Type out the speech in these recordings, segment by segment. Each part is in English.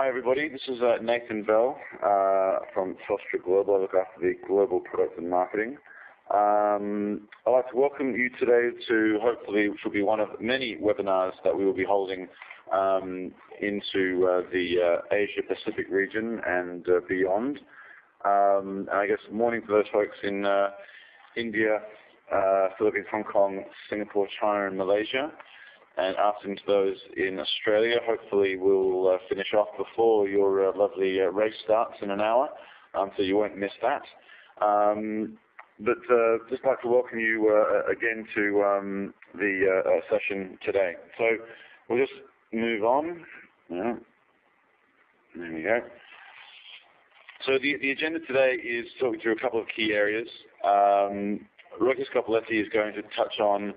Hi everybody, this is Nathan Bell from Telstra Global. I look after the global product and marketing. I'd like to welcome you today to hopefully which will be one of many webinars that we will be holding into the Asia Pacific region and beyond. I guess morning to those folks in India, Philippines, Hong Kong, Singapore, China and Malaysia. And afternoon to those in Australia. Hopefully we'll finish off before your lovely race starts in an hour, so you won't miss that. But just like to welcome you again to the session today. So we'll just move on. Yeah. There we go. So the agenda today is talking through a couple of key areas. Rocky Scopelitti is going to touch on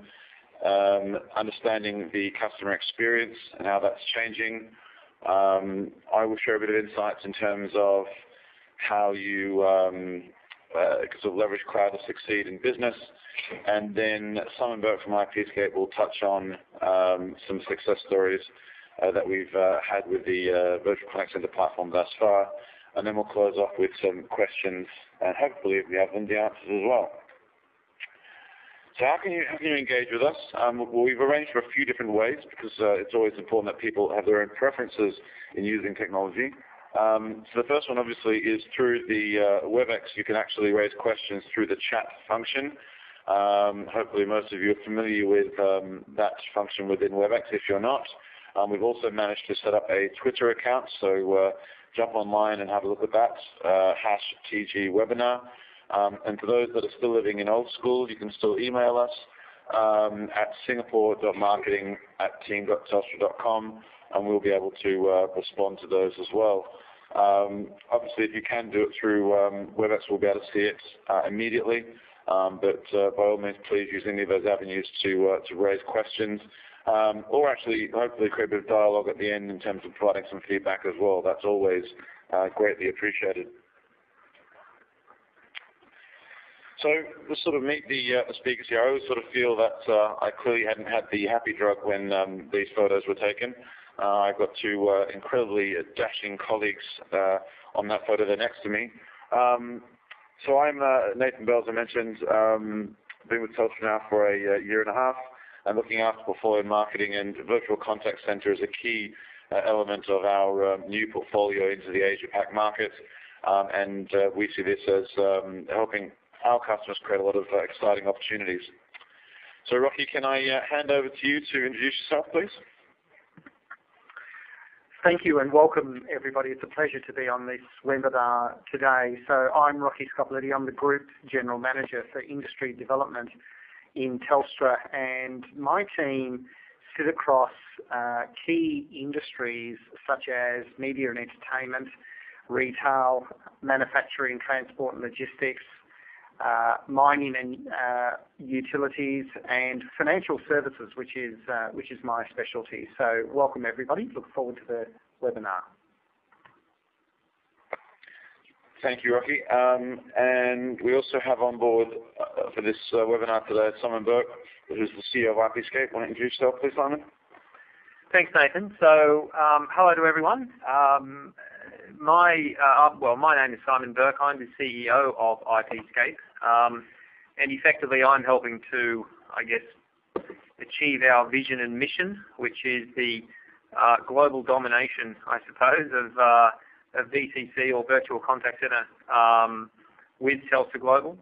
understanding the customer experience and how that's changing. I will share a bit of insights in terms of how you sort of leverage cloud to succeed in business. And then Burke from IPscape will touch on some success stories that we've had with the Virtual Contact Center platform thus far. And then we'll close off with some questions, and hopefully, if we have them, the answers as well. So how can you engage with us? Well, we've arranged for a few different ways because it's always important that people have their own preferences in using technology. So the first one obviously is through the WebEx. You can actually raise questions through the chat function. Hopefully most of you are familiar with that function within WebEx. If you're not, we've also managed to set up a Twitter account. So jump online and have a look at that, #TGWebinar. And for those that are still living in old school, you can still email us at singapore.marketing@team.telstra.com, and we'll be able to respond to those as well. Obviously, if you can do it through WebEx, we'll be able to see it immediately. But by all means, please use any of those avenues to raise questions, or actually, hopefully, create a bit of dialogue at the end in terms of providing some feedback as well. That's always greatly appreciated. So to sort of meet the speakers here, I always sort of feel that I clearly hadn't had the happy drug when these photos were taken. I've got two incredibly dashing colleagues on that photo there next to me. So I'm Nathan Bell, as I mentioned, been with Telstra now for a year and a half, and looking after portfolio marketing, and Virtual Contact Center is a key element of our new portfolio into the Asia Pac market, and we see this as helping our customers create a lot of exciting opportunities. So Rocky, can I hand over to you to introduce yourself, please? Thank you and welcome everybody. It's a pleasure to be on this webinar today. So I'm Rocky Scopelitti. I'm the Group General Manager for Industry Development in Telstra, and my team sit across key industries such as media and entertainment, retail, manufacturing, transport and logistics, mining and utilities, and financial services, which is my specialty. So welcome everybody. Look forward to the webinar. Thank you, Rocky. And we also have on board for this webinar today Burke, who's the CEO of IPscape. Want to introduce yourself, please, Simon? Thanks, Nathan. So hello to everyone. My name is Simon Burke. I'm the CEO of IPscape, and effectively I'm helping to, I guess, achieve our vision and mission, which is the global domination, I suppose, of VCC or Virtual Contact Center with Telstra Global.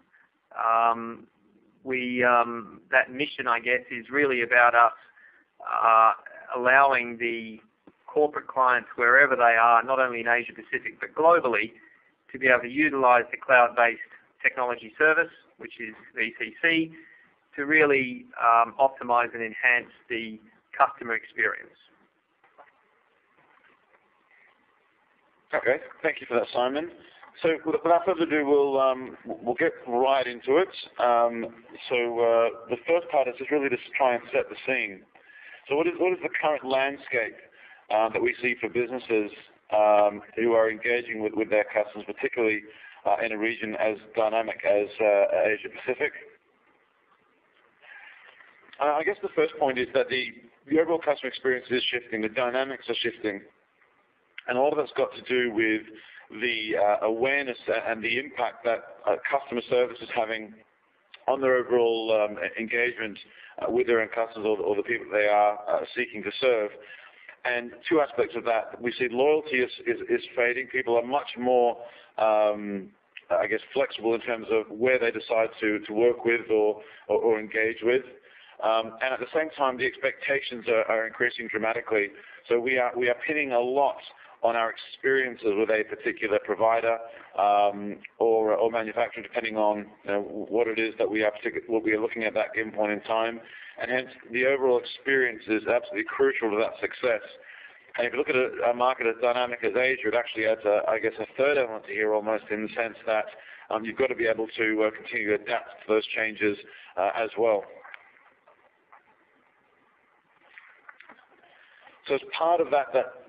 That mission, I guess, is really about us allowing the corporate clients wherever they are, not only in Asia Pacific but globally, to be able to utilize the cloud-based technology service, which is VCC, to really optimize and enhance the customer experience. Okay, thank you for that, Simon. So without further ado, we'll get right into it. The first part is just really to try and set the scene. So what is the current landscape that we see for businesses who are engaging with their customers, particularly in a region as dynamic as Asia Pacific? I guess the first point is that the overall customer experience is shifting, the dynamics are shifting. And all of that's got to do with the awareness and the impact that customer service is having on their overall engagement with their own customers or the people they are seeking to serve. And two aspects of that. We see loyalty is fading. People are much more, I guess, flexible in terms of where they decide to work with or engage with. And at the same time, the expectations are increasing dramatically. So we are pinning a lot on our experiences with a particular provider or manufacturer, depending on what it is that we are looking at that given point in time. And hence, the overall experience is absolutely crucial to that success. And if you look at a market as dynamic as Asia, it actually adds, I guess, a third element to here almost, in the sense that you've got to be able to continue to adapt to those changes as well. So as part of that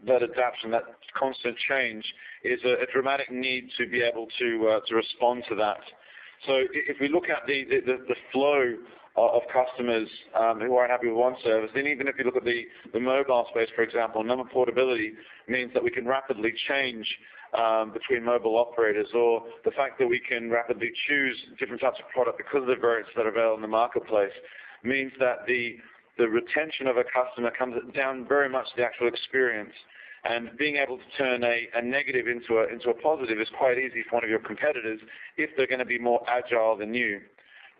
adaptation, that constant change, is a dramatic need to be able to respond to that. So if we look at the flow of customers who aren't happy with one service, then even if you look at the mobile space, for example, number portability means that we can rapidly change between mobile operators, or the fact that we can rapidly choose different types of product because of the variants that are available in the marketplace means that the retention of a customer comes down very much to the actual experience. And being able to turn a negative into a positive is quite easy for one of your competitors if they're going to be more agile than you.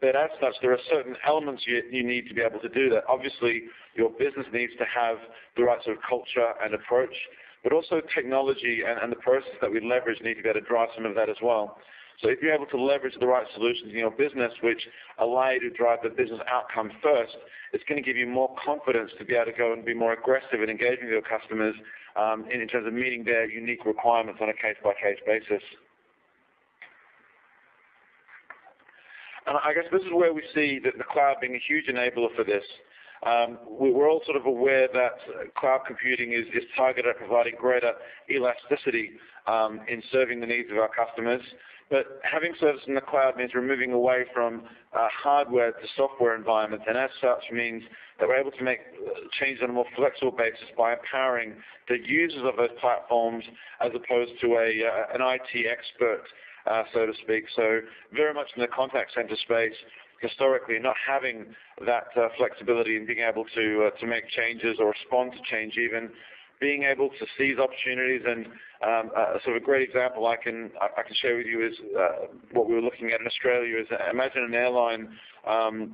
But as such, there are certain elements you need to be able to do that. Obviously, your business needs to have the right sort of culture and approach, but also technology and the process that we leverage need to be able to drive some of that as well. So if you're able to leverage the right solutions in your business which allow you to drive the business outcome first, it's going to give you more confidence to be able to go and be more aggressive in engaging with your customers in terms of meeting their unique requirements on a case-by-case basis. And I guess this is where we see that the cloud being a huge enabler for this. We're all sort of aware that cloud computing is targeted at providing greater elasticity in serving the needs of our customers. But having service in the cloud means we're moving away from hardware to software environments, and as such means that we're able to make changes on a more flexible basis by empowering the users of those platforms as opposed to an IT expert, so to speak. So very much in the contact center space, historically not having that flexibility and being able to make changes or respond to change even, being able to seize opportunities. And sort of a great example I can share with you is what we were looking at in Australia is imagine an airline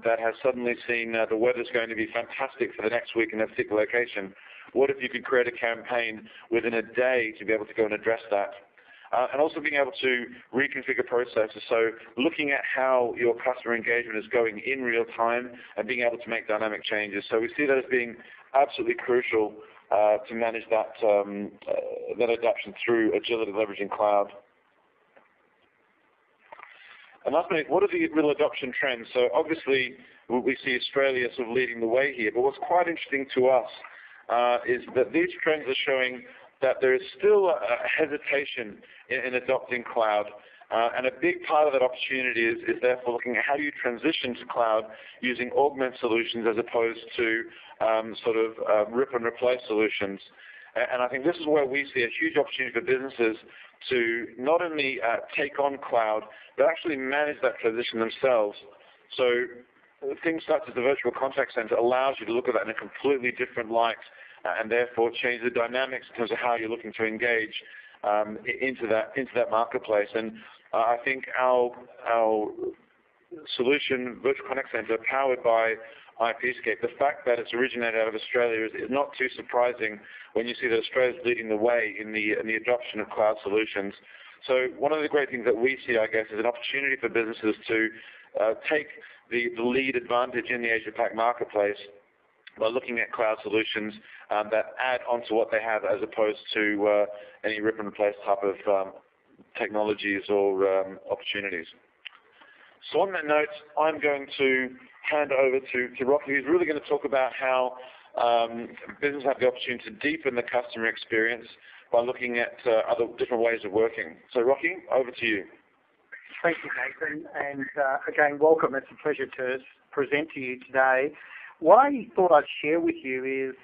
that has suddenly seen the weather's going to be fantastic for the next week in a particular location. What if you could create a campaign within a day to be able to go and address that? And also being able to reconfigure processes, so looking at how your customer engagement is going in real time and being able to make dynamic changes. So we see that as being absolutely crucial to manage that adoption through agility, leveraging cloud. And lastly, what are the real adoption trends? So obviously we see Australia sort of leading the way here, but what's quite interesting to us is that these trends are showing that there is still a hesitation in adopting cloud. And a big part of that opportunity is therefore looking at how do you transition to cloud using augment solutions as opposed to rip and replace solutions. And I think this is where we see a huge opportunity for businesses to not only take on cloud, but actually manage that transition themselves. So things such as the virtual contact center allows you to look at that in a completely different light and therefore change the dynamics in terms of how you're looking to engage into that marketplace. And I think our solution, Virtual Contact Center, powered by IPscape, the fact that it's originated out of Australia is not too surprising when you see that Australia is leading the way in the adoption of cloud solutions. So one of the great things that we see, I guess, is an opportunity for businesses to take the lead advantage in the Asia-Pac marketplace by looking at cloud solutions that add onto what they have as opposed to any rip and replace type of technologies or opportunities. So on that note, I'm going to hand over to Rocky, who's really going to talk about how businesses have the opportunity to deepen the customer experience by looking at other different ways of working. So Rocky, over to you. Thank you, Nathan, and again, welcome. It's a pleasure to present to you today. What I thought I'd share with you is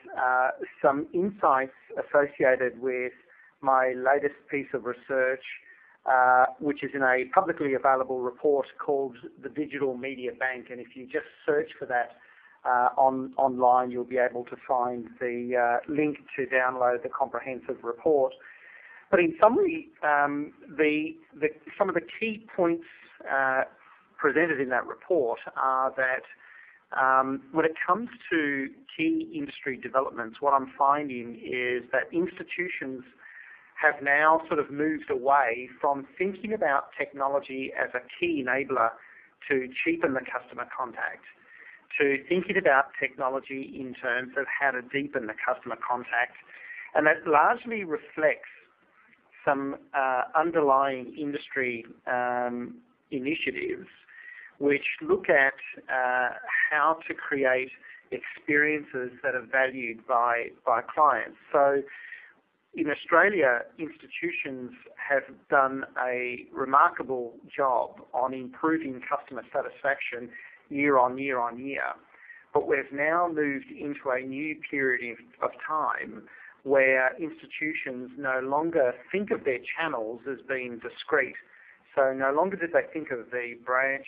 some insights associated with my latest piece of research, which is in a publicly available report called the Digital Media Bank. And if you just search for that online, you'll be able to find the link to download the comprehensive report. But in summary, some of the key points presented in that report are that when it comes to key industry developments, what I'm finding is that institutions have now sort of moved away from thinking about technology as a key enabler to cheapen the customer contact, to thinking about technology in terms of how to deepen the customer contact. And that largely reflects some underlying industry initiatives which look at how to create experiences that are valued by clients. So in Australia, institutions have done a remarkable job on improving customer satisfaction year on year on year. But we've now moved into a new period of time where institutions no longer think of their channels as being discrete. So no longer do they think of the branch,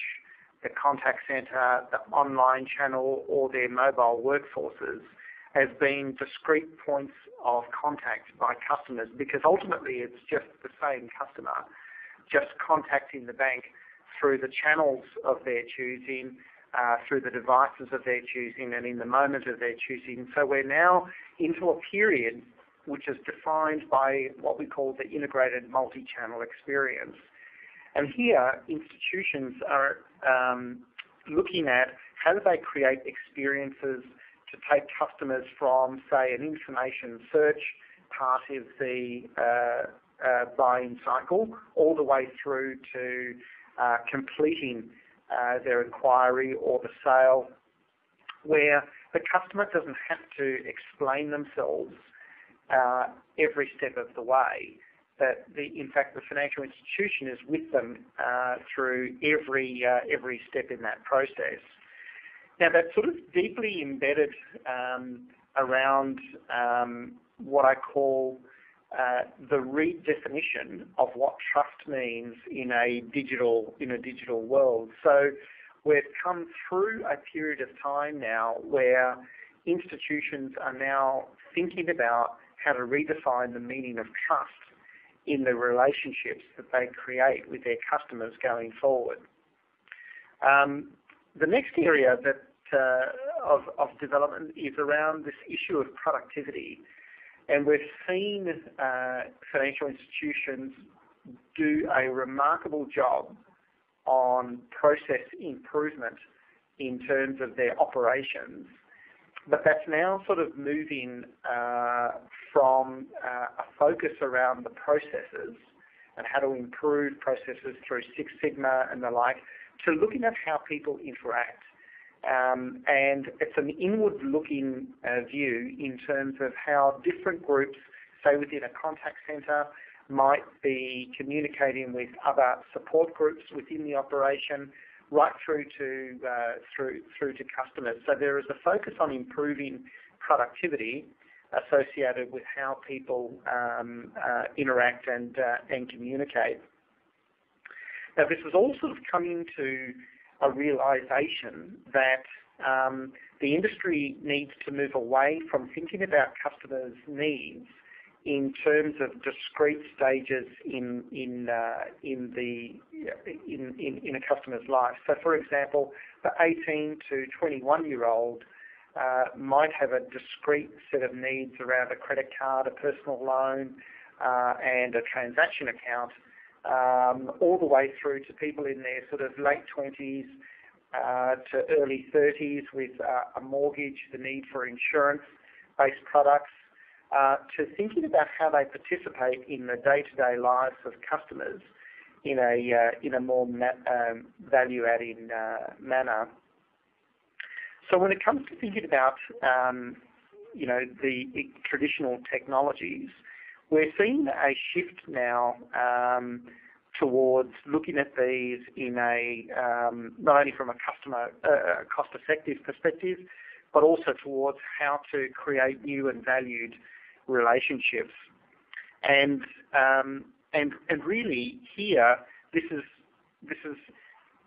the contact centre, the online channel, or their mobile workforces as being discrete points of contact by customers, because ultimately it's just the same customer, just contacting the bank through the channels of their choosing, through the devices of their choosing, and in the moment of their choosing. So we're now into a period which is defined by what we call the integrated multi-channel experience. And here, institutions are looking at how do they create experiences to take customers from, say, an information search part of the buying cycle all the way through to completing their inquiry or the sale, where the customer doesn't have to explain themselves every step of the way. That in fact the financial institution is with them through every step in that process. Now that's sort of deeply embedded around what I call the redefinition of what trust means in a digital world. So we've come through a period of time now where institutions are now thinking about how to redefine the meaning of trust in the relationships that they create with their customers going forward. The next area that of development is around this issue of productivity. And we've seen financial institutions do a remarkable job on process improvement in terms of their operations. But that's now sort of moving from a focus around the processes and how to improve processes through Six Sigma and the like, to looking at how people interact. And it's an inward-looking view in terms of how different groups, say within a contact centre, might be communicating with other support groups within the operation, right through to customers. So there is a focus on improving productivity associated with how people interact and communicate. Now, this was all sort of coming to a realisation that the industry needs to move away from thinking about customers' needs in terms of discrete stages in a customer's life. So, for example, the 18 to 21-year-old might have a discrete set of needs around a credit card, a personal loan, and a transaction account, all the way through to people in their sort of late 20s to early 30s with a mortgage, the need for insurance-based products, to thinking about how they participate in the day-to-day lives of customers in a more value-adding manner. So when it comes to thinking about the traditional technologies, we're seeing a shift now towards looking at these in a not only from a customer cost-effective perspective, but also towards how to create new and valued relationships. And really here, this is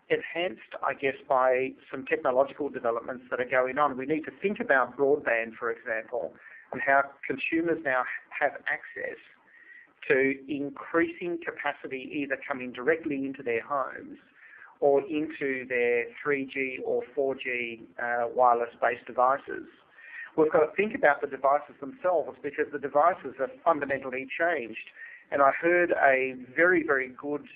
enhanced, I guess, by some technological developments that are going on. We need to think about broadband, for example, and how consumers now have access to increasing capacity either coming directly into their homes or into their 3G or 4G wireless-based devices. We've got to think about the devices themselves because the devices have fundamentally changed. And I heard a very, very good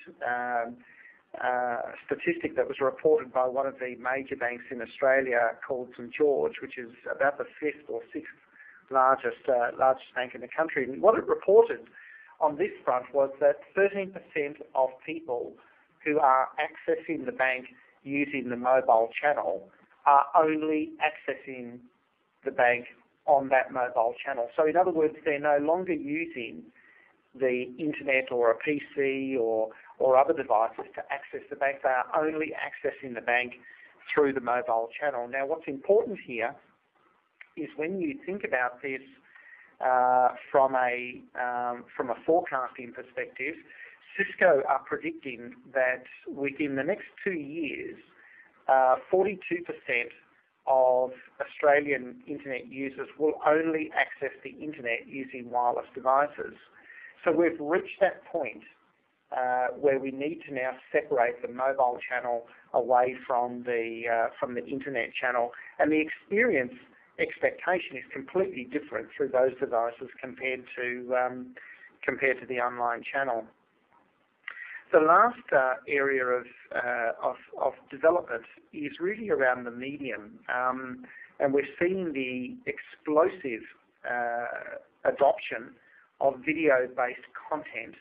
statistic that was reported by one of the major banks in Australia called St George, which is about the fifth or sixth largest bank in the country. And what it reported on this front was that 13% of people who are accessing the bank using the mobile channel are only accessing the bank on that mobile channel. So in other words, they're no longer using the internet or a PC or other devices to access the bank. They are only accessing the bank through the mobile channel. Now, what's important here is when you think about this from a forecasting perspective, Cisco are predicting that within the next 2 years, 42% of Australian internet users will only access the internet using wireless devices. So we've reached that point where we need to now separate the mobile channel away from the internet channel, and the experience expectation is completely different through those devices compared to the online channel. The last area of development is really around the medium, and we're seeing the explosive adoption of video-based content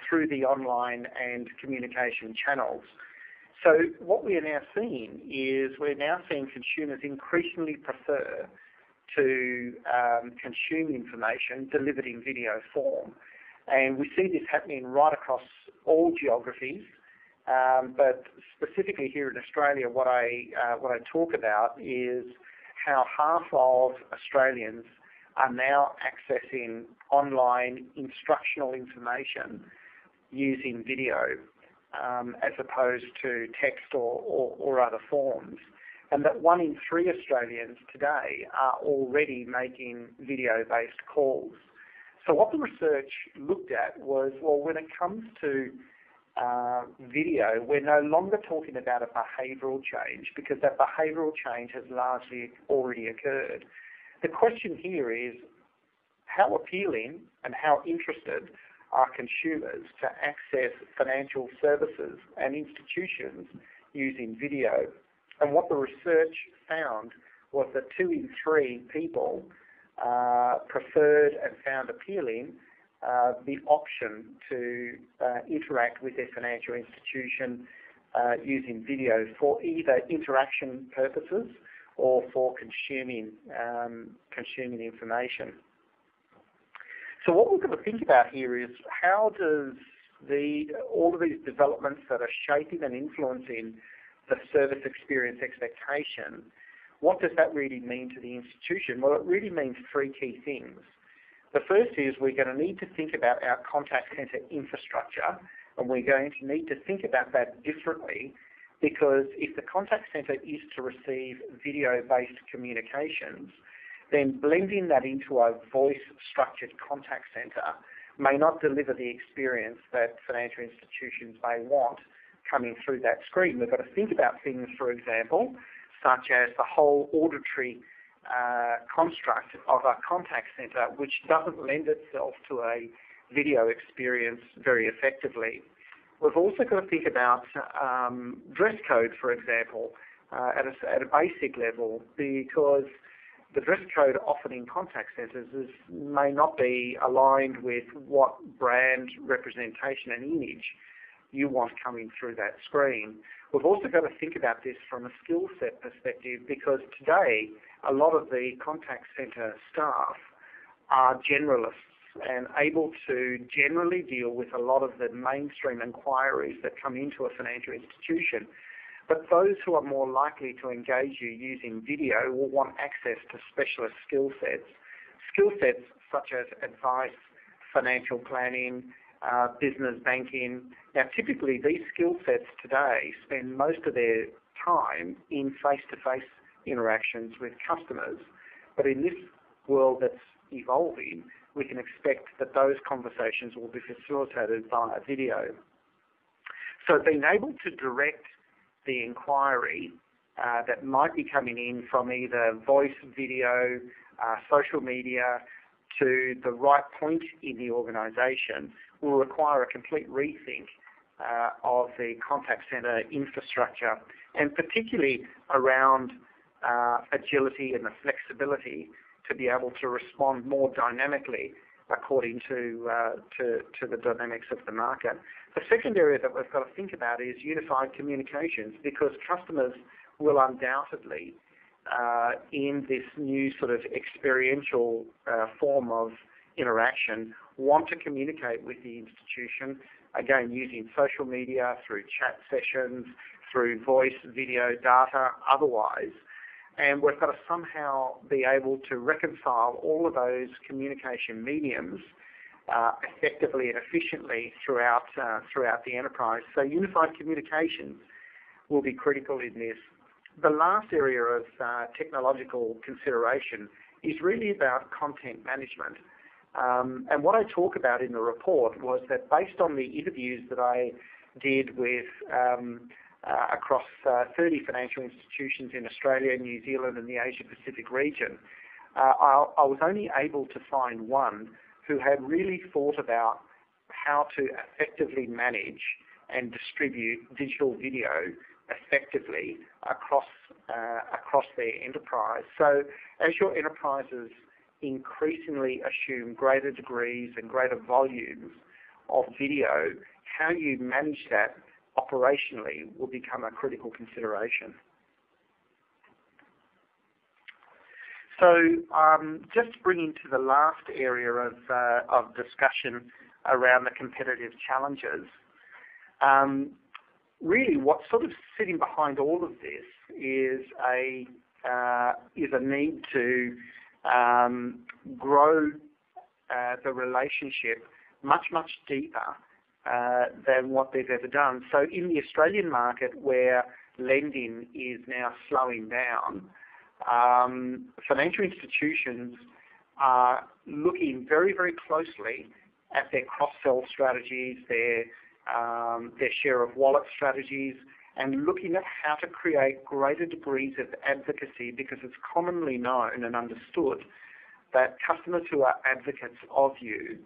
through the online and communication channels. So what we are now seeing is consumers increasingly prefer to consume information delivered in video form. And we see this happening right across all geographies, but specifically here in Australia, what I talk about is how half of Australians are now accessing online instructional information using video as opposed to text or other forms. And that 1 in 3 Australians today are already making video-based calls. So what the research looked at was, well, when it comes to video, we're no longer talking about a behavioural change because that behavioural change has largely already occurred. The question here is, how appealing and how interested are consumers to access financial services and institutions using video? And what the research found was that 2 in 3 people preferred and found appealing the option to interact with their financial institution using video for either interaction purposes or for consuming information. So what we've got to think about here is how does all of these developments that are shaping and influencing the service experience expectation, what does that really mean to the institution? Well, it really means 3 key things. The first is we're going to need to think about our contact centre infrastructure, and we're going to need to think about that differently, because if the contact centre is to receive video-based communications, then blending that into a voice-structured contact centre may not deliver the experience that financial institutions may want coming through that screen. We've got to think about things, for example, such as the whole auditory construct of a contact centre, which doesn't lend itself to a video experience very effectively. We've also got to think about dress code, for example, at a basic level, because the dress code often in contact centres may not be aligned with what brand representation and image you want coming through that screen. We've also got to think about this from a skill set perspective, because today a lot of the contact centre staff are generalists and able to generally deal with a lot of the mainstream inquiries that come into a financial institution. But those who are more likely to engage you using video will want access to specialist skill sets such as advice, financial planning, business banking. Now, typically, these skill sets today spend most of their time in face-to-face interactions with customers. But in this world that's evolving, we can expect that those conversations will be facilitated via video. So being able to direct the inquiry that might be coming in from either voice, video, social media to the right point in the organisation will require a complete rethink of the contact centre infrastructure, and particularly around agility and the flexibility to be able to respond more dynamically according to the dynamics of the market. The second area that we've got to think about is unified communications, because customers will undoubtedly, in this new sort of experiential form of interaction, want to communicate with the institution, again, using social media, through chat sessions, through voice, video, data, otherwise. And we've got to somehow be able to reconcile all of those communication mediums effectively and efficiently throughout the enterprise. So unified communications will be critical in this. The last area of technological consideration is really about content management. And what I talk about in the report was that based on the interviews that I did with across 30 financial institutions in Australia, New Zealand and the Asia Pacific region, I was only able to find one who had really thought about how to effectively manage and distribute digital video effectively across their enterprise. So as your enterprises increasingly assume greater degrees and greater volumes of video, how you manage that operationally will become a critical consideration. So just bringing to the last area of discussion around the competitive challenges, really what's sort of sitting behind all of this is a need to grow the relationship much deeper than what they've ever done. So in the Australian market, where lending is now slowing down, financial institutions are looking very closely at their cross-sell strategies, their share of wallet strategies, and looking at how to create greater degrees of advocacy, because it's commonly known and understood that customers who are advocates of you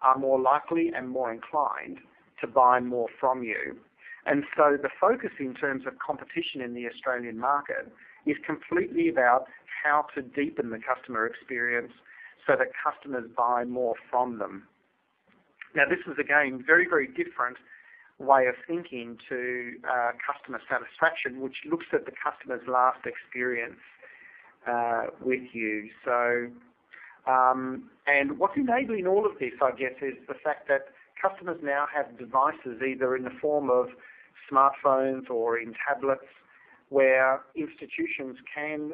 are more likely and more inclined to buy more from you. And so the focus in terms of competition in the Australian market is completely about how to deepen the customer experience so that customers buy more from them. Now, this is, again, very different way of thinking to customer satisfaction, which looks at the customer's last experience with you. So, and what's enabling all of this, I guess, is the fact that customers now have devices either in the form of smartphones or in tablets, where institutions can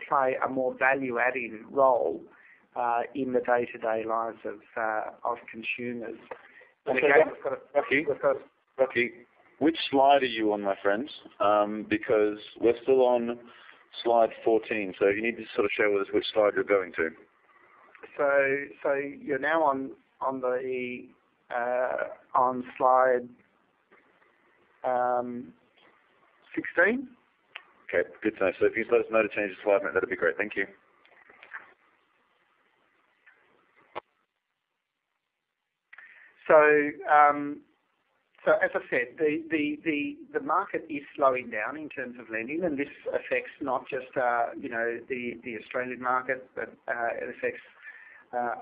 play a more value-adding role in the day-to-day lives of consumers. And again, Rocky, which slide are you on, my friends? Because we're still on slide 14, so you need to sort of share with us which slide you're going to. So you're now on slide 16. Okay, good to know. So if you let us know to change the slide, that'd be great. Thank you. So as I said, the market is slowing down in terms of lending, and this affects not just the Australian market, but it affects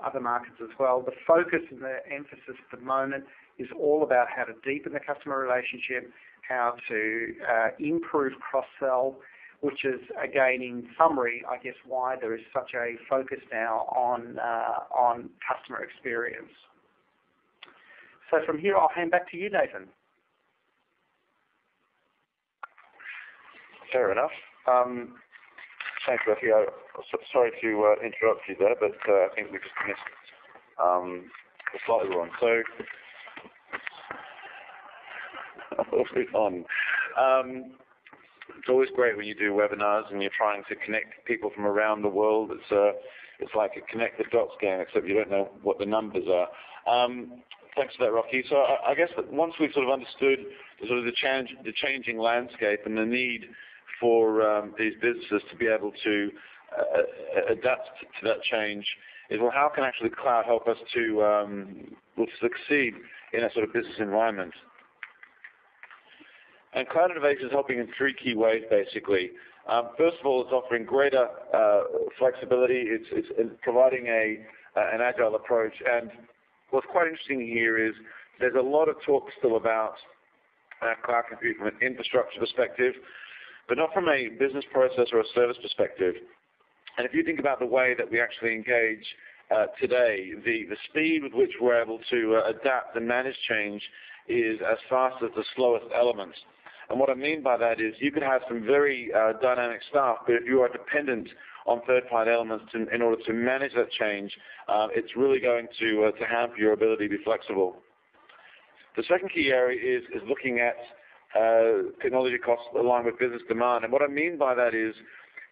other markets as well. The focus and the emphasis at the moment is all about how to deepen the customer relationship, how to improve cross-sell, which is, again, in summary, I guess, why there is such a focus now on customer experience. So from here, I'll hand back to you, Nathan. Fair enough. Thanks, Rocky. Sorry to interrupt you there, but I think we just missed slightly wrong. So, moving on. It's always great when you do webinars and you're trying to connect people from around the world. It's like a connect the dots game, except you don't know what the numbers are. Thanks for that, Rocky. So I guess that once we've sort of understood the changing landscape and the need for these businesses to be able to adapt to that change, is, well, how can actually cloud help us to succeed in a sort of business environment? And cloud innovation is helping in three key ways, basically. First of all, it's offering greater flexibility. It's providing an agile approach. And what's quite interesting here is there's a lot of talk still about cloud compute from an infrastructure perspective, but not from a business process or a service perspective. And if you think about the way that we actually engage today, the speed with which we're able to adapt and manage change is as fast as the slowest elements. And what I mean by that is you could have some very dynamic stuff, but if you are dependent on third-party elements in order to manage that change, it's really going to hamper your ability to be flexible. The second key area is looking at technology costs aligned with business demand. And what I mean by that is,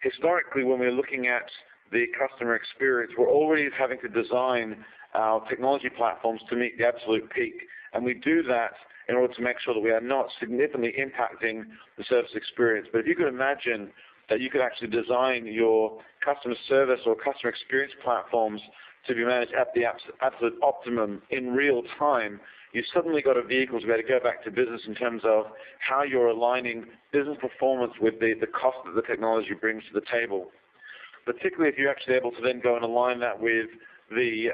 historically, when we're looking at the customer experience, we're already having to design our technology platforms to meet the absolute peak. And we do that in order to make sure that we are not significantly impacting the service experience. But if you could imagine that you could actually design your customer service or customer experience platforms to be managed at the absolute optimum in real time, you've suddenly got a vehicle to be able to go back to business in terms of how you're aligning business performance with the cost that the technology brings to the table. Particularly if you're actually able to then go and align that with the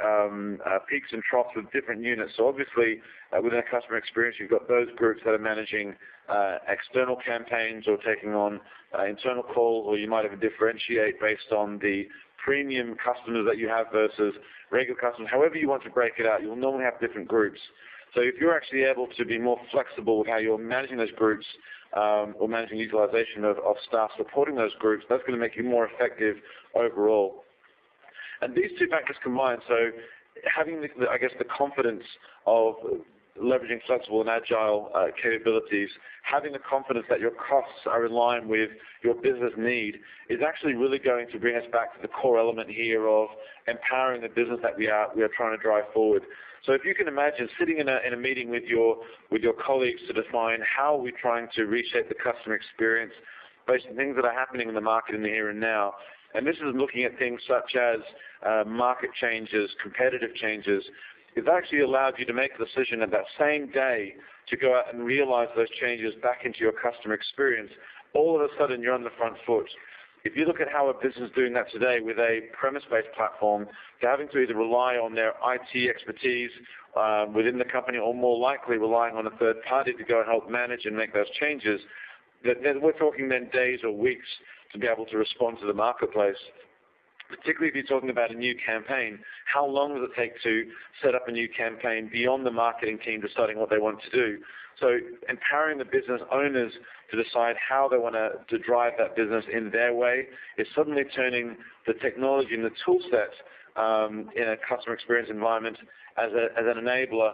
peaks and troughs with different units. So obviously, within a customer experience, you've got those groups that are managing external campaigns or taking on internal calls, or you might even differentiate based on the premium customers that you have versus regular customers. However you want to break it out, you'll normally have different groups. So if you're actually able to be more flexible with how you're managing those groups or managing utilization of staff supporting those groups, that's going to make you more effective overall. And these two factors combined, so having, the confidence of leveraging flexible and agile capabilities, having the confidence that your costs are in line with your business need is actually really going to bring us back to the core element here of empowering the business that we are trying to drive forward. So if you can imagine sitting in a meeting with your colleagues to define how we're trying to reshape the customer experience based on things that are happening in the market in the here and now. And this is looking at things such as market changes, competitive changes. It's actually allowed you to make a decision at that same day to go out and realize those changes back into your customer experience. All of a sudden, you're on the front foot. If you look at how a business is doing that today with a premise-based platform, they're having to either rely on their IT expertise within the company or more likely relying on a third party to go and help manage and make those changes. We're talking then days or weeks to be able to respond to the marketplace. Particularly if you're talking about a new campaign, how long does it take to set up a new campaign beyond the marketing team deciding what they want to do? So empowering the business owners to decide how they want to drive that business in their way is suddenly turning the technology and the tool set in a customer experience environment as an enabler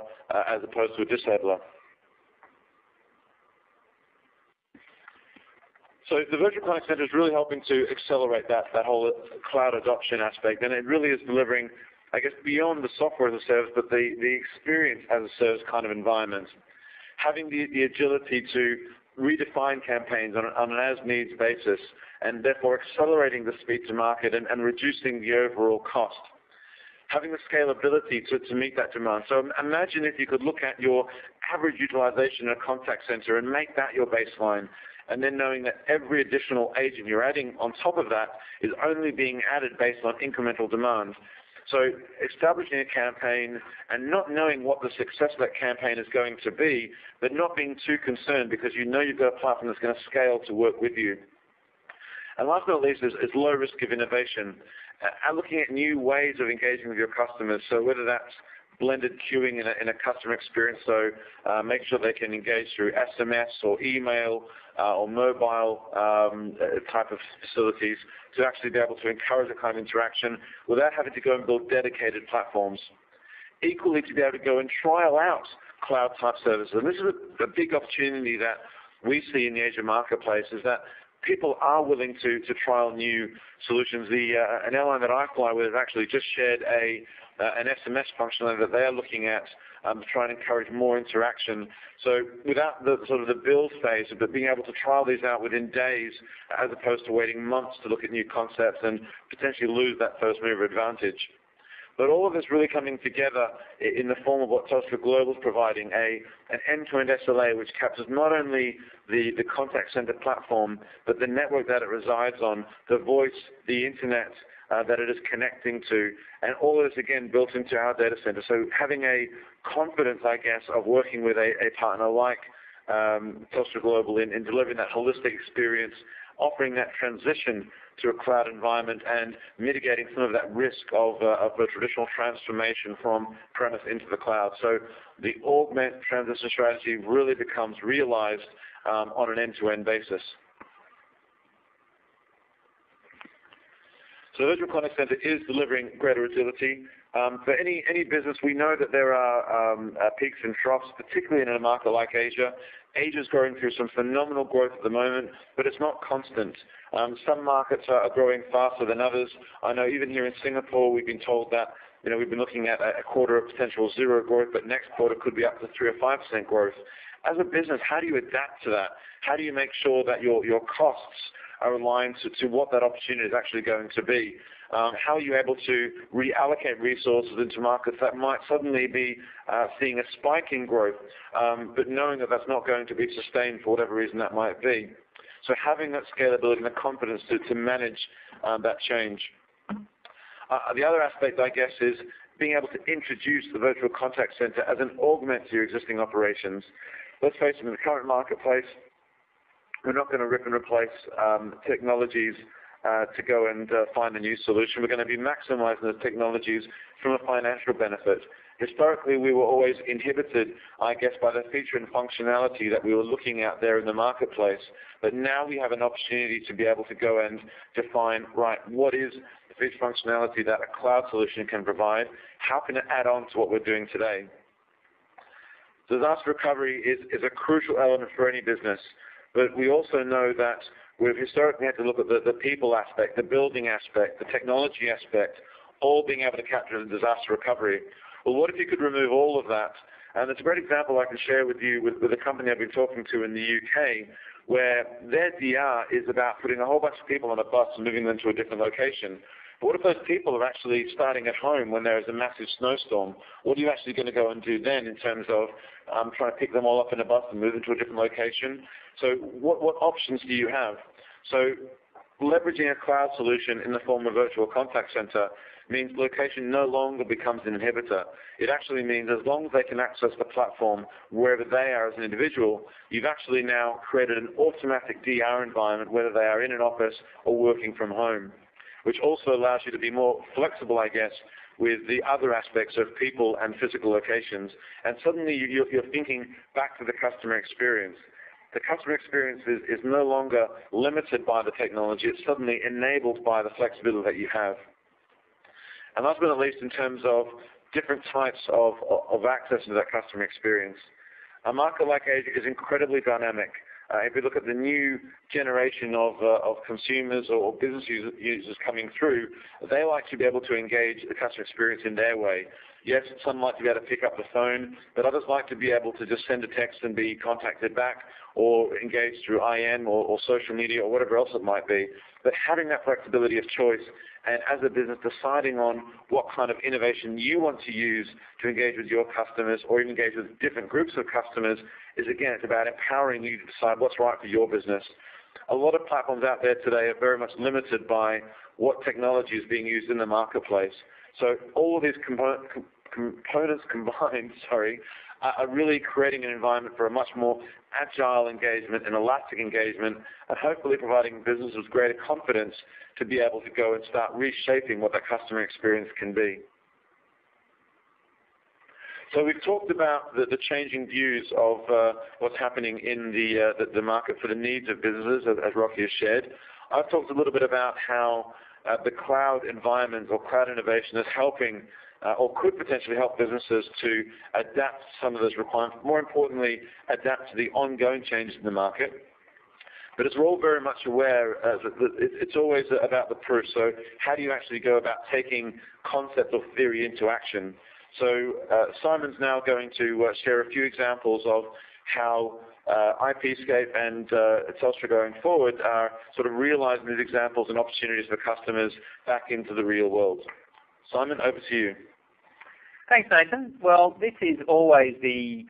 as opposed to a disabler. So the Virtual Contact Center is really helping to accelerate that whole cloud adoption aspect, and it really is delivering, beyond the software as a service, but the experience as a service kind of environment. Having the agility to redefine campaigns on an as-needs basis, and therefore accelerating the speed to market and reducing the overall cost. Having the scalability to meet that demand. So imagine if you could look at your average utilization in a contact center and make that your baseline, and then knowing that every additional agent you're adding on top of that is only being added based on incremental demand. So establishing a campaign and not knowing what the success of that campaign is going to be, but not being too concerned because you know you've got a platform that's going to scale to work with you. And last but not least is low risk of innovation. And looking at new ways of engaging with your customers, so whether that's blended queuing in a customer experience, so make sure they can engage through SMS or email or mobile type of facilities to actually be able to encourage that kind of interaction without having to go and build dedicated platforms. equally to be able to go and trial out cloud-type services. And this is a big opportunity that we see in the Asia marketplace, is that people are willing to trial new solutions. An airline that I fly with has actually just shared an SMS functionality that they are looking at to try and encourage more interaction. So without the sort of the build phase, but being able to trial these out within days as opposed to waiting months to look at new concepts and potentially lose that first mover advantage. But all of this really coming together in the form of what Telstra Global is providing, an end-to-end SLA which captures not only the contact center platform, but the network that it resides on, the voice, the internet that it is connecting to, and all of this, again, built into our data center. So having a confidence, I guess, of working with a partner like Telstra Global in delivering that holistic experience, offering that transition to a cloud environment and mitigating some of that risk of a traditional transformation from premise into the cloud. So the augment transition strategy really becomes realized on an end-to-end basis. So the Virtual Contact Center is delivering greater agility. For any business, we know that there are peaks and troughs, particularly in a market like Asia. Asia is going through some phenomenal growth at the moment, but it's not constant. Some markets are growing faster than others. I know even here in Singapore, we've been told that we've been looking at a quarter of potential zero growth, but next quarter could be up to 3 or 5% growth. As a business, how do you adapt to that? How do you make sure that your costs are aligned to what that opportunity is actually going to be? How are you able to reallocate resources into markets that might suddenly be seeing a spike in growth, but knowing that that's not going to be sustained for whatever reason that might be? So having that scalability and the confidence to manage that change. The other aspect, I guess, is being able to introduce the virtual contact center as an augment to your existing operations. Let's face it, in the current marketplace, we're not going to rip and replace technologies to go and find a new solution. We're going to be maximizing those technologies from a financial benefit. Historically, we were always inhibited, I guess, by the feature and functionality that we were looking at there in the marketplace. But now we have an opportunity to be able to go and define, right, what is the feature functionality that a cloud solution can provide? How can it add on to what we're doing today? Disaster recovery is a crucial element for any business. But we also know that we've historically had to look at the people aspect, the building aspect, the technology aspect, all being able to capture the disaster recovery. Well, what if you could remove all of that? And it's a great example I can share with you with a company I've been talking to in the UK, where their DR is about putting a whole bunch of people on a bus and moving them to a different location. But what if those people are actually starting at home when there is a massive snowstorm? What are you actually going to go and do then in terms of trying to pick them all up in a bus and move them to a different location? So what options do you have? So leveraging a cloud solution in the form of a virtual contact center means location no longer becomes an inhibitor. It actually means as long as they can access the platform wherever they are as an individual, you've actually now created an automatic DR environment, whether they are in an office or working from home, which also allows you to be more flexible, I guess, with the other aspects of people and physical locations. And suddenly you're thinking back to the customer experience. The customer experience is no longer limited by the technology. It's suddenly enabled by the flexibility that you have. And last but not least, in terms of different types of access to that customer experience, a market like Asia is incredibly dynamic. If we look at the new generation of consumers or business users coming through, they like to be able to engage the customer experience in their way. Yes, some like to be able to pick up the phone, but others like to be able to just send a text and be contacted back or engage through IM or social media or whatever else it might be. But having that flexibility of choice and as a business deciding on what kind of innovation you want to use to engage with your customers or even engage with different groups of customers is, again, it's about empowering you to decide what's right for your business. A lot of platforms out there today are very much limited by what technology is being used in the marketplace. So all of these components combined, are really creating an environment for a much more agile engagement and elastic engagement, and hopefully providing businesses greater confidence to be able to go and start reshaping what that customer experience can be. So we've talked about the changing views of what's happening in the market for the needs of businesses, as Rocky has shared. I've talked a little bit about how the cloud environment or cloud innovation is helping or could potentially help businesses to adapt some of those requirements, more importantly, adapt to the ongoing changes in the market. But as we're all very much aware, it's always about the proof. So how do you actually go about taking concept or theory into action? So Simon's now going to share a few examples of how IPscape and Telstra going forward are sort of realizing these examples and opportunities for customers back into the real world. Simon, over to you. Thanks, Nathan. Well, this is always the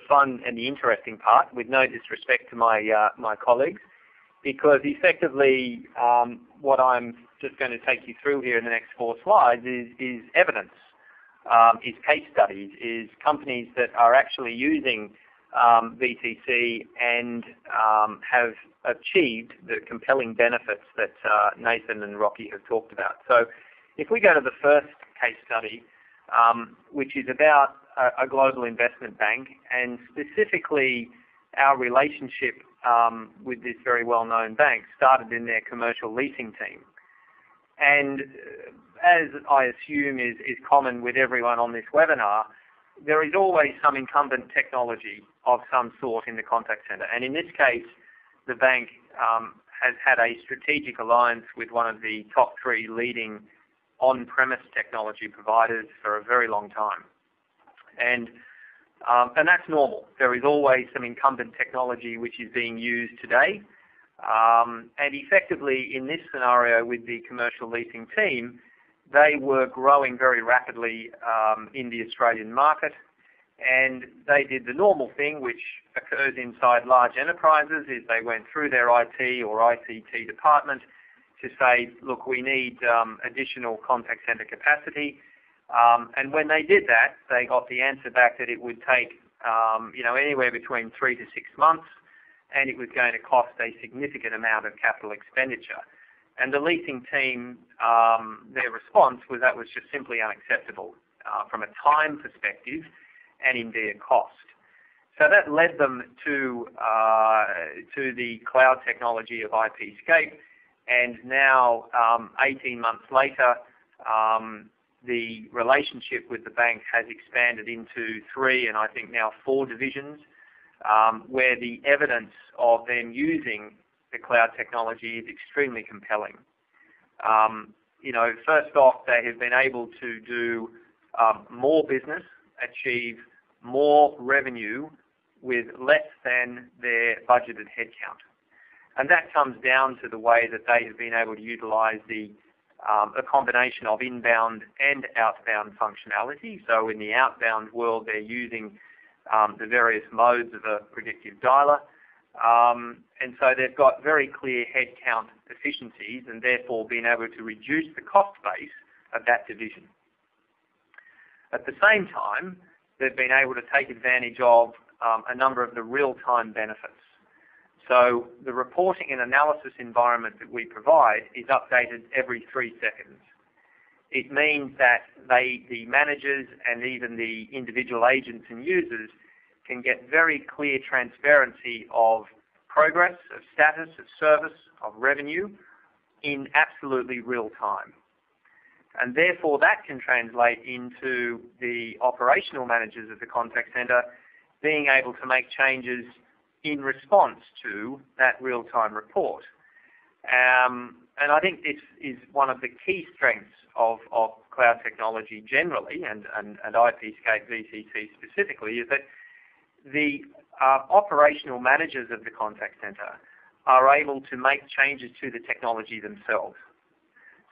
fun and the interesting part, with no disrespect to my colleagues, because effectively what I'm just going to take you through here in the next 4 slides is evidence, is case studies, is companies that are actually using VTC and have achieved the compelling benefits that Nathan and Rocky have talked about. So if we go to the first case study, which is about a global investment bank, and specifically our relationship with this very well-known bank started in their commercial leasing team. And as I assume is common with everyone on this webinar, there is always some incumbent technology of some sort in the contact center. And in this case, the bank has had a strategic alliance with one of the top 3 leading on-premise technology providers for a very long time. And that's normal. There is always some incumbent technology which is being used today. And effectively, in this scenario with the commercial leasing team, they were growing very rapidly in the Australian market, and they did the normal thing which occurs inside large enterprises, is they went through their IT or ICT department to say, look, we need additional contact center capacity. And when they did that, they got the answer back that it would take anywhere between 3 to 6 months, and it was going to cost a significant amount of capital expenditure. And the leasing team, their response was that was just simply unacceptable from a time perspective and indeed a cost. So that led them to the cloud technology of IPscape, and now 18 months later, the relationship with the bank has expanded into 3 and I think now 4 divisions, where the evidence of them using the cloud technology is extremely compelling. First off, they have been able to do more business, achieve more revenue with less than their budgeted headcount. And that comes down to the way that they have been able to utilize a combination of inbound and outbound functionality. So in the outbound world, they're using the various modes of a predictive dialer. And so they've got very clear headcount efficiencies and therefore been able to reduce the cost base of that division. At the same time, they've been able to take advantage of a number of the real-time benefits. So the reporting and analysis environment that we provide is updated every 3 seconds. It means that the managers and even the individual agents and users can get very clear transparency of progress, of status, of service, of revenue in absolutely real time. And therefore that can translate into the operational managers of the contact center being able to make changes in response to that real-time report. And I think this is one of the key strengths of cloud technology generally, and IPscape VTC specifically, is that the operational managers of the contact center are able to make changes to the technology themselves.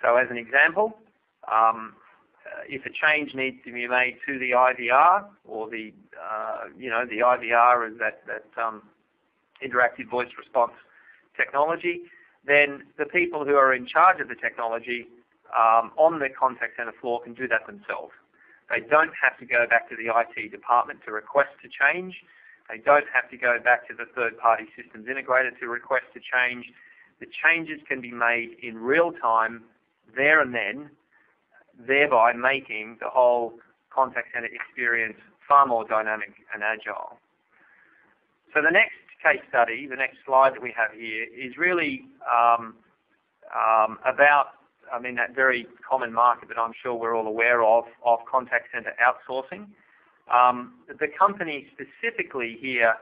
So as an example, if a change needs to be made to the IVR, or the IVR is that interactive voice response technology, then the people who are in charge of the technology on the contact center floor can do that themselves. They don't have to go back to the IT department to request a change. They don't have to go back to the third-party systems integrator to request a change. The changes can be made in real time, there and then, thereby making the whole contact center experience far more dynamic and agile. So the next case study, the next slide that we have here, is really about that very common market that I'm sure we're all aware of contact center outsourcing. The company specifically here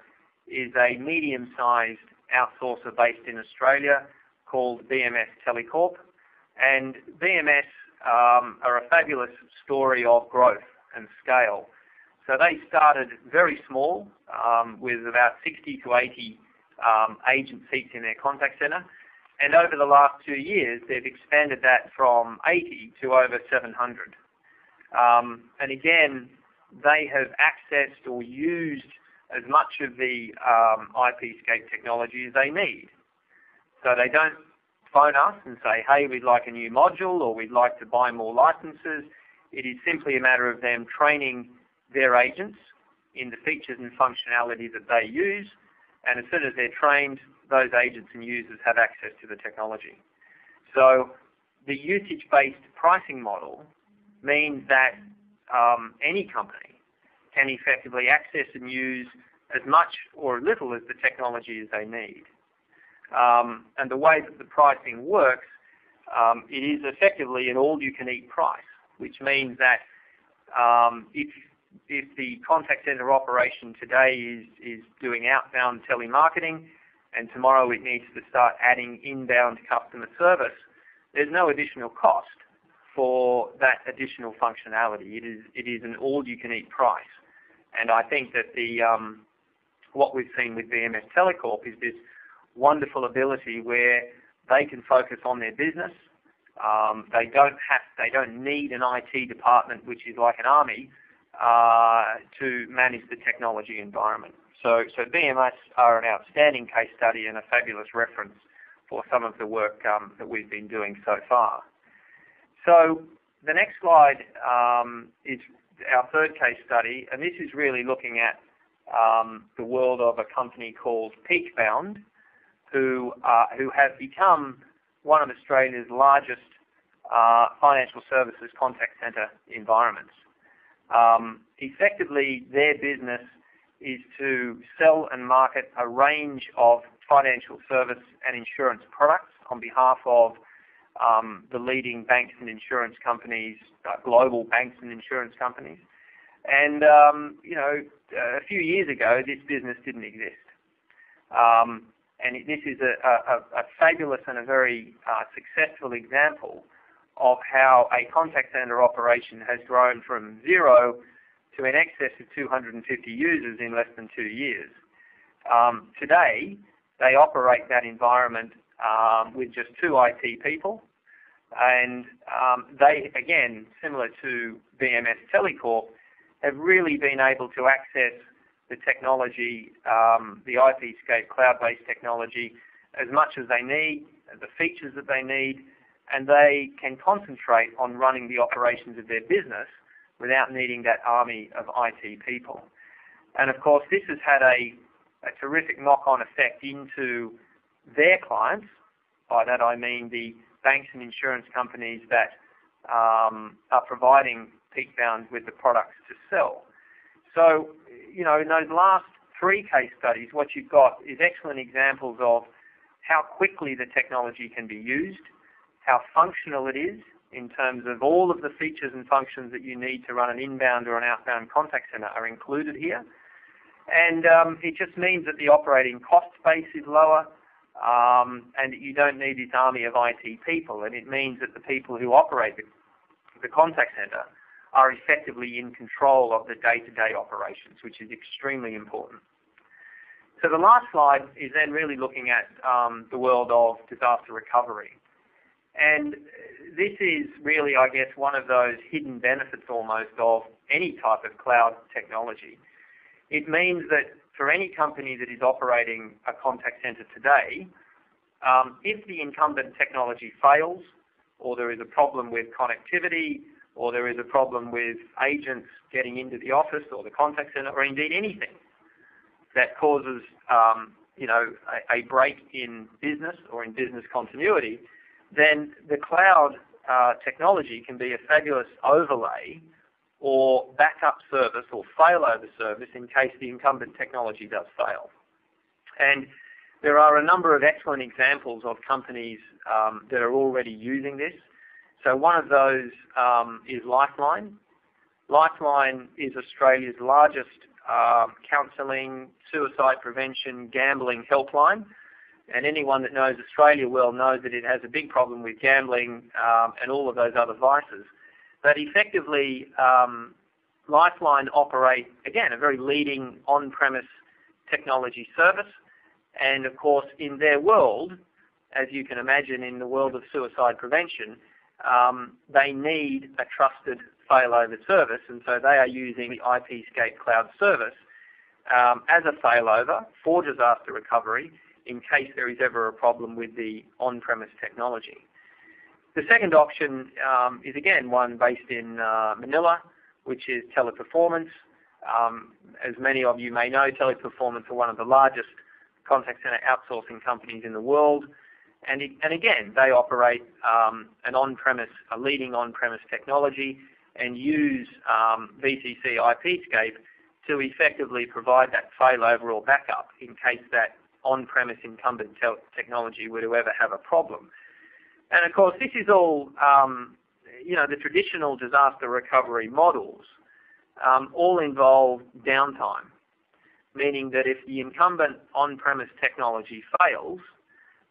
is a medium-sized outsourcer based in Australia called BMS Telecorp. And BMS are a fabulous story of growth and scale. So they started very small with about 60 to 80 agent seats in their contact center. And over the last 2 years, they've expanded that from 80 to over 700. And again, they have accessed or used as much of the IPscape technology as they need. So they don't phone us and say, hey, we'd like a new module or we'd like to buy more licenses. It is simply a matter of them training their agents in the features and functionality that they use. And as soon as they're trained, those agents and users have access to the technology. So the usage-based pricing model means that any company can effectively access and use as much or little as the technology as they need. And the way that the pricing works, it is effectively an all-you-can-eat price, which means that if the contact center operation today is doing outbound telemarketing and tomorrow it needs to start adding inbound customer service, there's no additional cost for that additional functionality. It is an all-you-can-eat price. And I think that what we've seen with BMS Telecorp is this wonderful ability where they can focus on their business. They don't need an IT department, which is like an army, to manage the technology environment. So BMS are an outstanding case study and a fabulous reference for some of the work that we've been doing so far. So the next slide is our third case study, and this is really looking at the world of a company called Peakbound, who have become one of Australia's largest financial services contact center environments. Effectively, their business is to sell and market a range of financial service and insurance products on behalf of the leading banks and insurance companies, global banks and insurance companies. And, a few years ago, this business didn't exist. And this is a fabulous and a very successful example of how a contact center operation has grown from zero to in excess of 250 users in less than 2 years. Today, they operate that environment with just 2 IT people. And they, again, similar to BMS Telecorp, have really been able to access the technology, the IPscape cloud-based technology, as much as they need, the features that they need, and they can concentrate on running the operations of their business without needing that army of IT people. And of course, this has had a terrific knock-on effect into their clients. By that I mean the banks and insurance companies that are providing Peakbound with the products to sell. So, in those last 3 case studies, what you've got is excellent examples of how quickly the technology can be used, how functional it is in terms of all of the features and functions that you need to run an inbound or an outbound contact center are included here. And it just means that the operating cost base is lower, and that you don't need this army of IT people. And it means that the people who operate the contact center are effectively in control of the day-to-day operations, which is extremely important. So the last slide is then really looking at the world of disaster recovery. And this is really, I guess, one of those hidden benefits almost of any type of cloud technology. It means that for any company that is operating a contact center today, if the incumbent technology fails, or there is a problem with connectivity, or there is a problem with agents getting into the office or the contact center, or indeed anything that causes a break in business or in business continuity, then the cloud technology can be a fabulous overlay or backup service or failover service in case the incumbent technology does fail. And there are a number of excellent examples of companies that are already using this. So one of those is Lifeline. Lifeline is Australia's largest counselling, suicide prevention, gambling helpline. And anyone that knows Australia well knows that it has a big problem with gambling and all of those other vices. But effectively, Lifeline operate, again, a very leading on-premise technology service. And of course, in their world, as you can imagine, in the world of suicide prevention, they need a trusted failover service, and so they are using the IPscape cloud service as a failover for disaster recovery in case there is ever a problem with the on-premise technology. The second option is again one based in Manila, which is Teleperformance. As many of you may know, Teleperformance are one of the largest contact center outsourcing companies in the world. And again, they operate a leading on-premise technology and use VCC IPscape to effectively provide that failover or backup in case that on-premise incumbent technology were to ever have a problem. And of course, this is all, the traditional disaster recovery models all involve downtime, meaning that if the incumbent on-premise technology fails,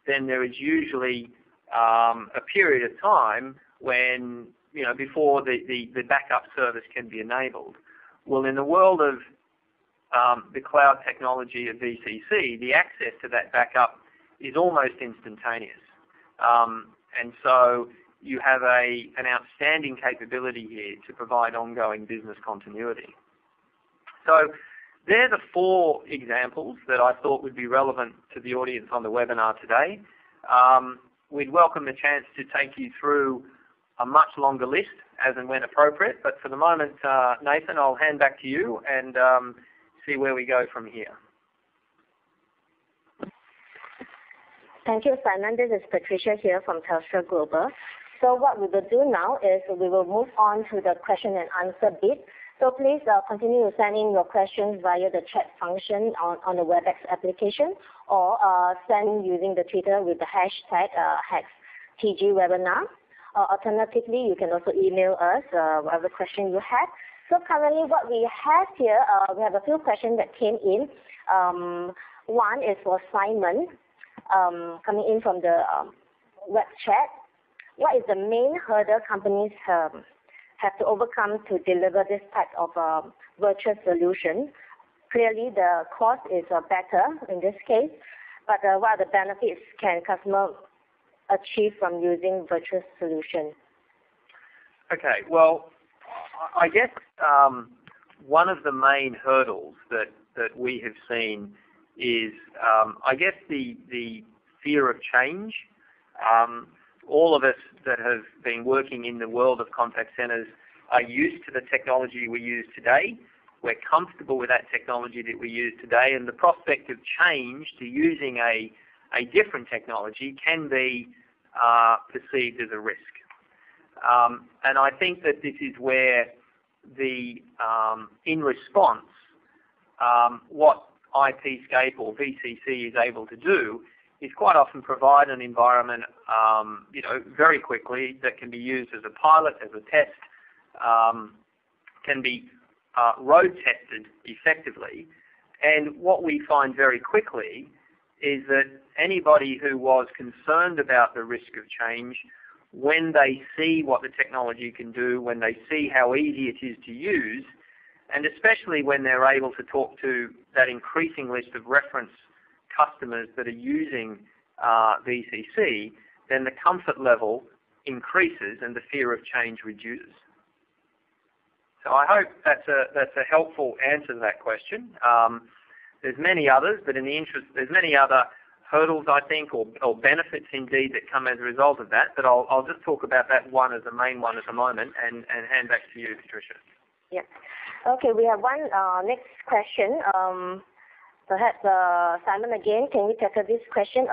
then there is usually a period of time when, before the backup service can be enabled. Well, in the world of the cloud technology of VCC, the access to that backup is almost instantaneous. And so you have an outstanding capability here to provide ongoing business continuity. So they're the four examples that I thought would be relevant to the audience on the webinar today. We'd welcome the chance to take you through a much longer list as and when appropriate, but for the moment, Nathan, I'll hand back to you and see where we go from here. Thank you, Simon. This is Patricia here from Telstra Global. So what we will do now is we will move on to the question and answer bit. So please continue to send in your questions via the chat function on the WebEx application, or send using the Twitter with the hashtag #TGWebinar. Alternatively, you can also email us whatever question you have. So currently what we have here, we have a few questions that came in. One is for Simon, coming in from the web chat. What is the main hurdle companies have to overcome to deliver this type of virtual solution? Clearly, the cost is better in this case, but what are the benefits can customers achieve from using virtual solution? Okay, well, I guess one of the main hurdles that we have seen is, I guess, the fear of change. All of us that have been working in the world of contact centers are used to the technology we use today. We're comfortable with that technology that we use today, and the prospect of change to using a different technology can be perceived as a risk. And I think that this is where in response, what IPscape or VCC is able to do is quite often provide an environment, very quickly that can be used as a pilot, as a test, can be road tested effectively. And what we find very quickly is that anybody who was concerned about the risk of change, when they see what the technology can do, when they see how easy it is to use, and especially when they're able to talk to that increasing list of reference customers that are using VCC, then the comfort level increases and the fear of change reduces. So I hope that's a helpful answer to that question. There's many others, but there's many other hurdles, I think, or benefits indeed that come as a result of that. But I'll just talk about that one as the main one at the moment, and hand back to you, Patricia. Yeah. Okay, we have one next question. Perhaps Simon again, can you tackle this question?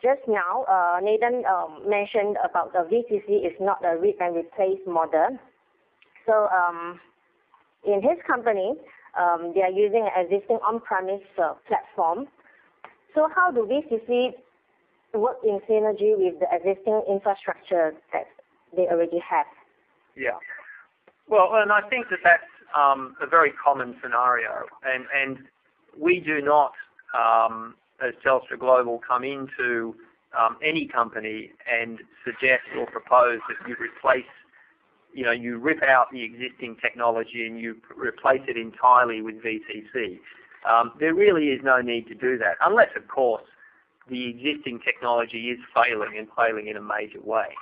Just now, Nathan mentioned about the VCC is not a rip and replace model. So in his company, they are using an existing on-premise platform. So how do VCC work in synergy with the existing infrastructure that they already have? Yeah. Well, and I think that that's a very common scenario, and we do not, as Telstra Global, come into any company and suggest or propose that you replace, you rip out the existing technology and you replace it entirely with VCC. There really is no need to do that, unless, of course, the existing technology is failing and failing in a major way.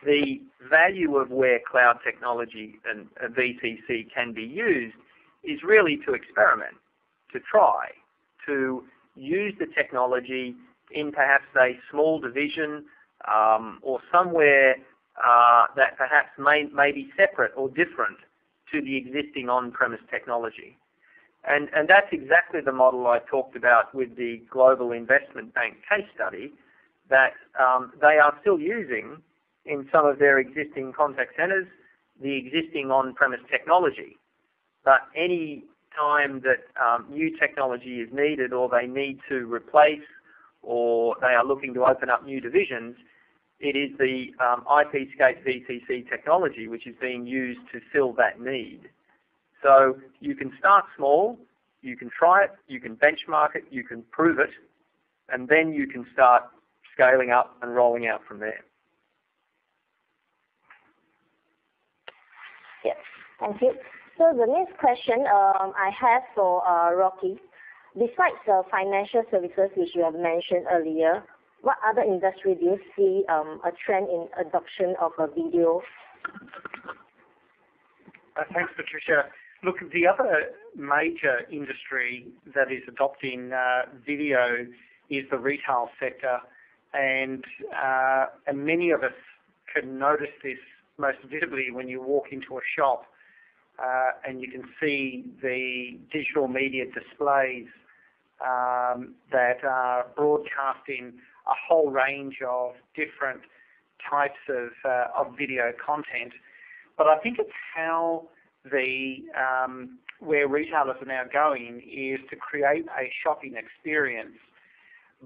The value of where cloud technology and VCC can be used is really to experiment, to try, to use the technology in perhaps a small division or somewhere that perhaps may be separate or different to the existing on-premise technology. And that's exactly the model I talked about with the Global Investment Bank case study that they are still using in some of their existing contact centers, the existing on-premise technology. But any time that new technology is needed or they need to replace or they are looking to open up new divisions, it is the IPscape VCC technology which is being used to fill that need. So you can start small, you can try it, you can benchmark it, you can prove it, and then you can start scaling up and rolling out from there. Yes, thank you. So the next question I have for Rocky. Besides financial services, which you have mentioned earlier, what other industry do you see a trend in adoption of a video? Thanks, Patricia. Look, the other major industry that is adopting video is the retail sector, and many of us can notice this most visibly when you walk into a shop and you can see the digital media displays that are broadcasting a whole range of different types of video content. But I think it's how where retailers are now going is to create a shopping experience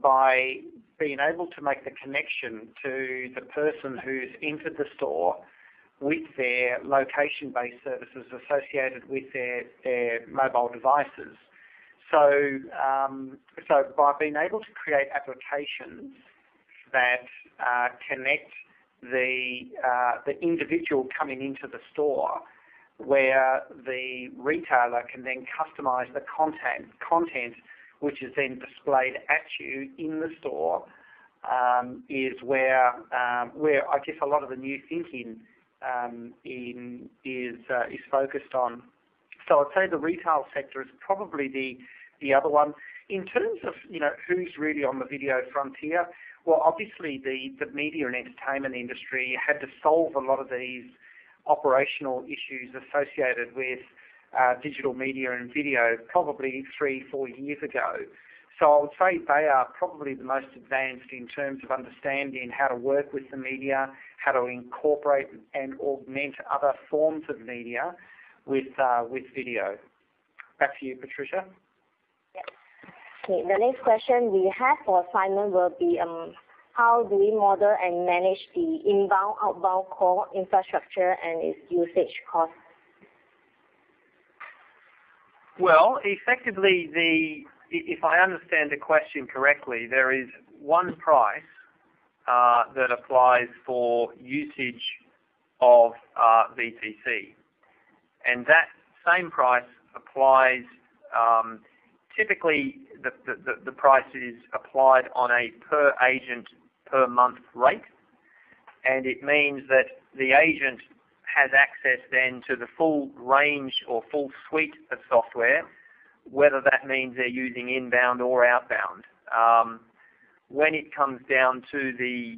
by being able to make the connection to the person who's entered the store with their location-based services associated with their mobile devices. So by being able to create applications that connect the individual coming into the store, where the retailer can then customize the content which is then displayed at you in the store, is where I guess a lot of the new thinking is focused on. So I'd say the retail sector is probably the other one. In terms of who's really on the video frontier, well, obviously the media and entertainment industry had to solve a lot of these operational issues associated with digital media and video probably 3-4 years ago. So I would say they are probably the most advanced in terms of understanding how to work with the media, how to incorporate and augment other forms of media with video. Back to you, Patricia. Yes. Okay, the next question we have for Simon will be how do we model and manage the inbound, outbound call infrastructure and its usage costs? Well, effectively, if I understand the question correctly, there is one price that applies for usage of VCC. And that same price applies, typically the price is applied on a per agent per month rate, and it means that the agent has access then to the full range or full suite of software, whether that means they're using inbound or outbound. When it comes down to the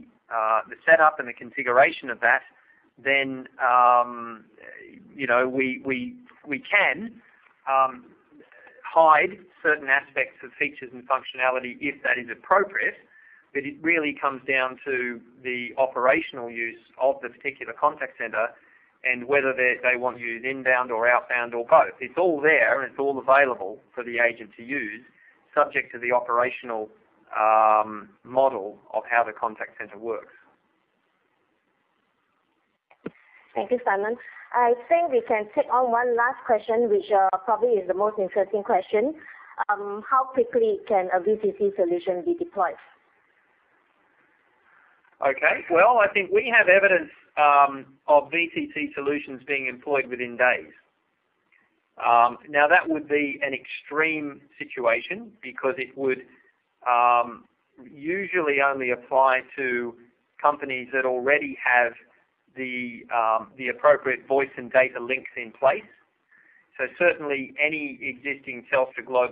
setup and the configuration of that, then we can hide certain aspects of features and functionality if that is appropriate, but it really comes down to the operational use of the particular contact center and whether they want to use inbound or outbound or both. It's all there and it's all available for the agent to use, subject to the operational model of how the contact center works. Thank you, Simon. I think we can take on one last question, which probably is the most interesting question. How quickly can a VCC solution be deployed? Okay, well, I think we have evidence of VCC solutions being employed within days. Now, that would be an extreme situation because it would usually only apply to companies that already have the appropriate voice and data links in place. So certainly any existing Telstra Global